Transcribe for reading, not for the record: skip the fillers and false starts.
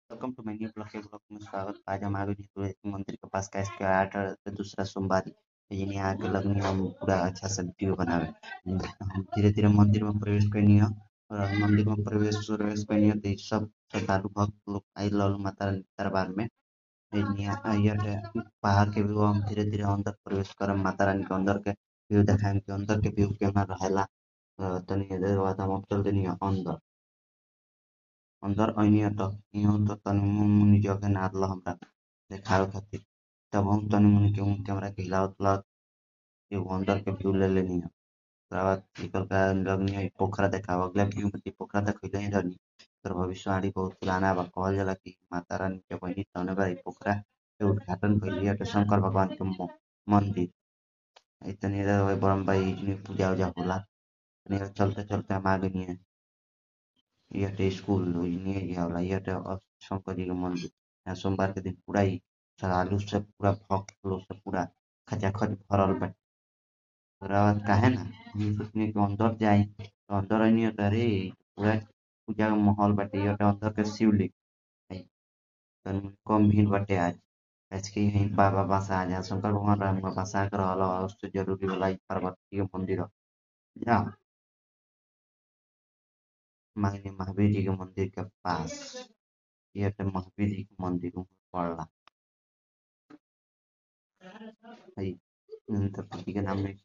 Welcome two माय new blog में स्वागत। आज हम आगे मंदिर के पास का इसके 8 दूसरा सोमवारी लेकिन यहाँ के लगनी हम पूरा अच्छा सा वीडियो बनावे। हम धीरे धीरे मंदिर में प्रवेश करनी और मंदिर में प्रवेश करनी तो सब श्रद्धालु भक्त लोग आई लाल माता रानी के दरबार में बाहर के व्यू हम धीरे धीरे अंदर प्रवेश करम। माता रानी के अंदर के व्यू देखाएम के अंदर के व्यू केना रहेला। तनी देर बाद हम चल देनी अंदर अंदर अइनी त इहों तो तनी मुनी जगह ना रहल हमरा देखावे खातिर। तब हम तनी मुनी के कैमरा के हिलावत हिलावत एगो अंदर के व्यू ले लेनी। ओकरा बाद निकल के लगनी है पोखरा देखावे। अगला व्यू में पोखरा देखैले ही रहनी। एकर भविष्यवाणी बहुत पुराना बा। कहल जाला कि माता रानी के बहिनी तौने बा। इ पोखरा के उद्घाटन कइली हटे शंकर भगवान के मंदिर। इतनी देर बरम भाई पूजा उजा होला। तनी चलते चलते हम आ गइनी है। यह स्कूल होला यह शंकर जी के मंदिर। यहाँ सोमवार के दिन पूरा ही श्रद्धालु से पूरा भक्त लोग से पूरा खचाखच भरल बा। ओकरा बाद काहे ना हम सोचनी कि अंदर जाई तो अंदर आइनी तो अरे पूरा पूजा के माहौल बाटे। ये अंदर के शिवलिंग है। तनी कम भीड़ बाटे आज। आज के यहीं बाबा बसा जहाँ शंकर भगवान राम का बसा कर रहल उससे जरूरी होला इ पार्वती के मंदिर ह। जा मांगनी महावीर जी के मंदिर के पास ये महावीर जी के मंदिर पड़ला है। तो पति के नाम में